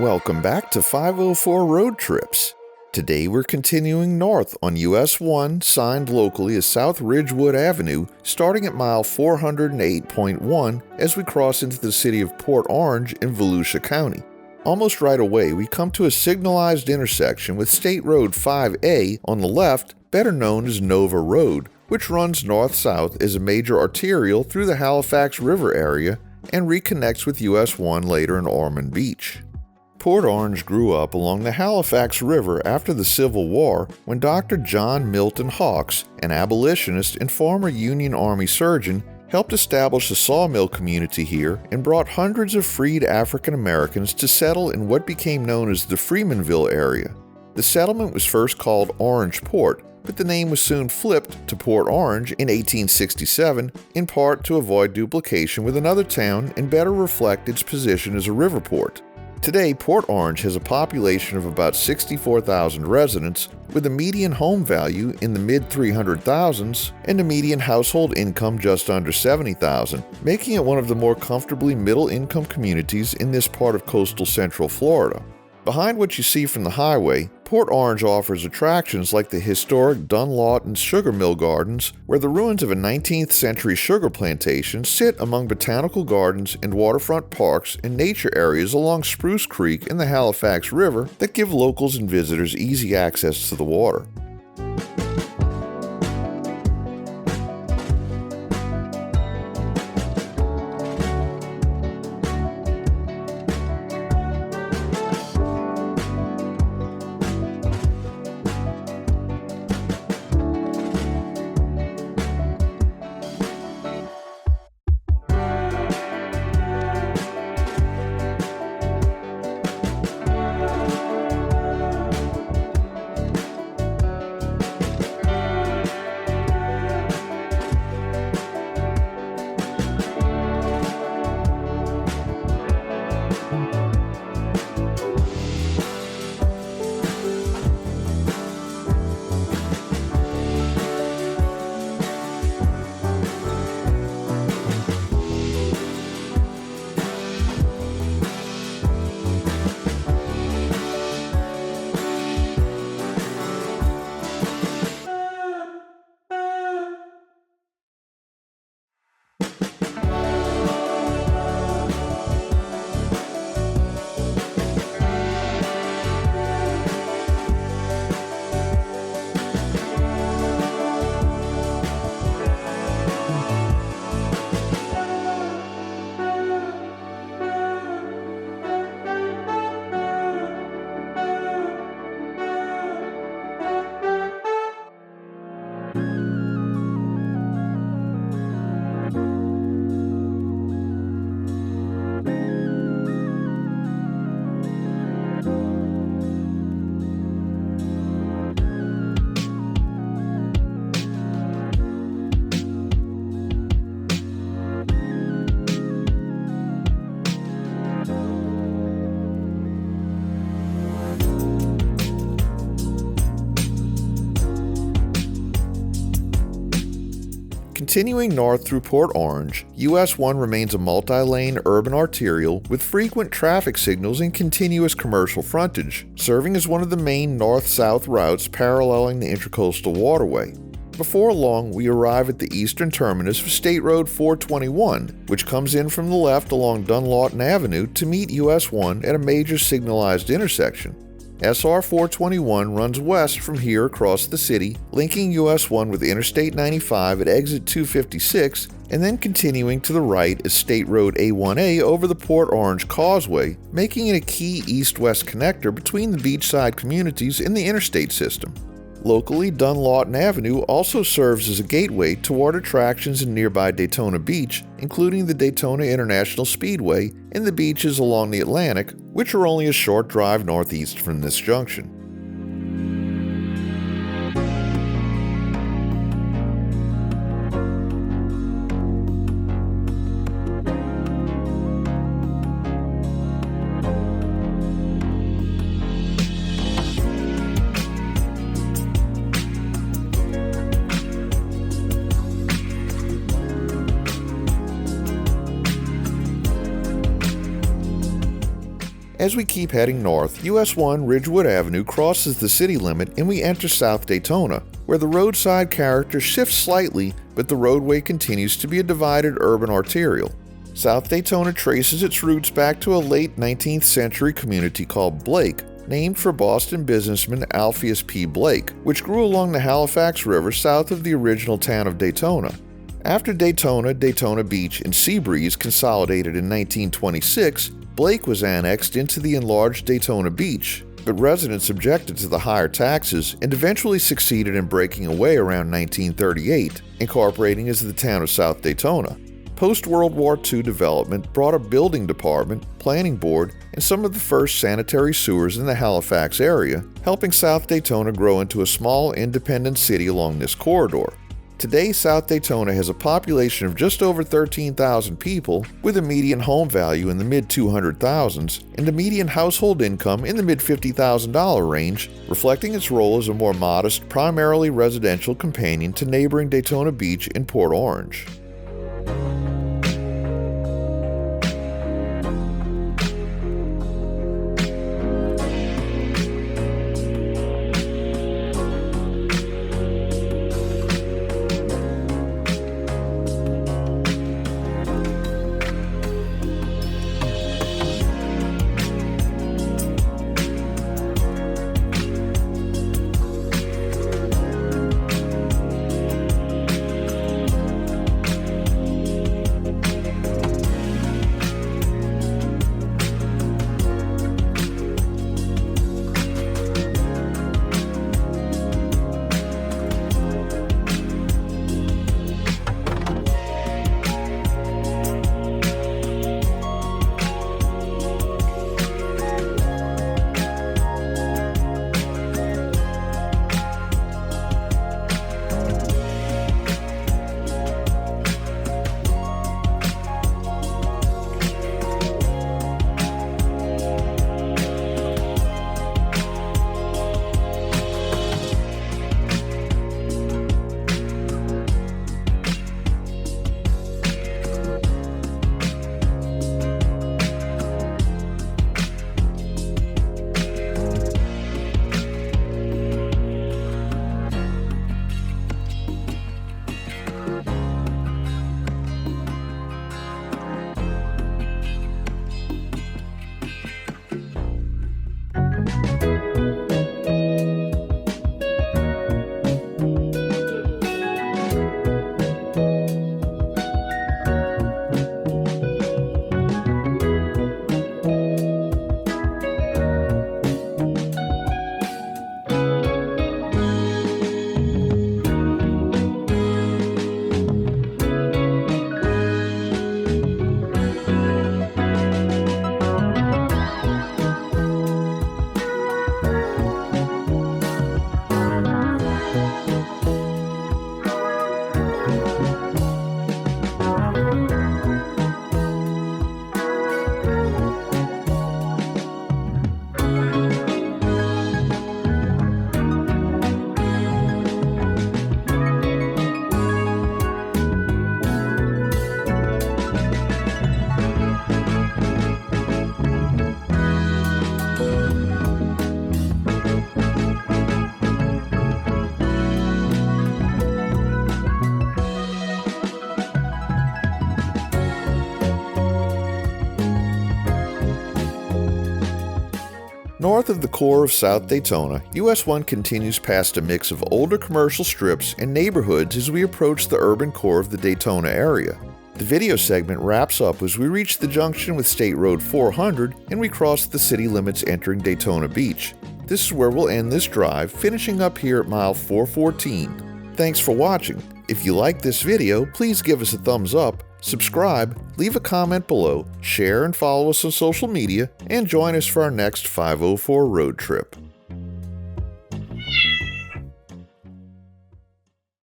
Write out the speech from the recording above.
Welcome back to 504 Road Trips. Today we're continuing north on US-1, signed locally as South Ridgewood Avenue, starting at mile 408.1 as we cross into the city of Port Orange in Volusia County. Almost right away, we come to a signalized intersection with State Road 5A on the left, better known as Nova Road, which runs north-south as a major arterial through the Halifax River area and reconnects with US-1 later in Ormond Beach. Port Orange grew up along the Halifax River after the Civil War when Dr. John Milton Hawks, an abolitionist and former Union Army surgeon, helped establish a sawmill community here and brought hundreds of freed African Americans to settle in what became known as the Freemanville area. The settlement was first called Orange Port, but the name was soon flipped to Port Orange in 1867, in part to avoid duplication with another town and better reflect its position as a river port. Today, Port Orange has a population of about 64,000 residents, with a median home value in the mid-300,000s and a median household income just under $70,000, making it one of the more comfortably middle-income communities in this part of coastal central Florida. Behind what you see from the highway, Port Orange offers attractions like the historic Dunlawton Sugar Mill Gardens, where the ruins of a 19th century sugar plantation sit among botanical gardens and waterfront parks and nature areas along Spruce Creek and the Halifax River that give locals and visitors easy access to the water. Continuing north through Port Orange, US-1 remains a multi-lane urban arterial with frequent traffic signals and continuous commercial frontage, serving as one of the main north-south routes paralleling the Intracoastal Waterway. Before long, we arrive at the eastern terminus of State Road 421, which comes in from the left along Dunlawton Avenue to meet US-1 at a major signalized intersection. SR 421 runs west from here across the city, linking US-1 with Interstate 95 at exit 256, and then continuing to the right as State Road A1A over the Port Orange Causeway, making it a key east-west connector between the beachside communities in the interstate system. Locally, Dunlawton Avenue also serves as a gateway toward attractions in nearby Daytona Beach, including the Daytona International Speedway and the beaches along the Atlantic, which are only a short drive northeast from this junction. As we keep heading north, US-1 Ridgewood Avenue crosses the city limit and we enter South Daytona, where the roadside character shifts slightly, but the roadway continues to be a divided urban arterial. South Daytona traces its roots back to a late 19th century community called Blake, named for Boston businessman Alpheus P. Blake, which grew along the Halifax River south of the original town of Daytona. After Daytona, Daytona Beach, and Seabreeze consolidated in 1926, Blake was annexed into the enlarged Daytona Beach, but residents objected to the higher taxes and eventually succeeded in breaking away around 1938, incorporating as the town of South Daytona. Post-World War II development brought a building department, planning board, and some of the first sanitary sewers in the Halifax area, helping South Daytona grow into a small independent city along this corridor. Today, South Daytona has a population of just over 13,000 people, with a median home value in the mid-200,000s and a median household income in the mid-$50,000 range, reflecting its role as a more modest, primarily residential companion to neighboring Daytona Beach and Port Orange. North of the core of South Daytona, US-1 continues past a mix of older commercial strips and neighborhoods as we approach the urban core of the Daytona area. The video segment wraps up as we reach the junction with State Road 400 and we cross the city limits entering Daytona Beach. This is where we'll end this drive, finishing up here at mile 414. Thanks for watching. If you liked this video, please give us a thumbs up, subscribe, leave a comment below, share and follow us on social media, and join us for our next 504 road trip.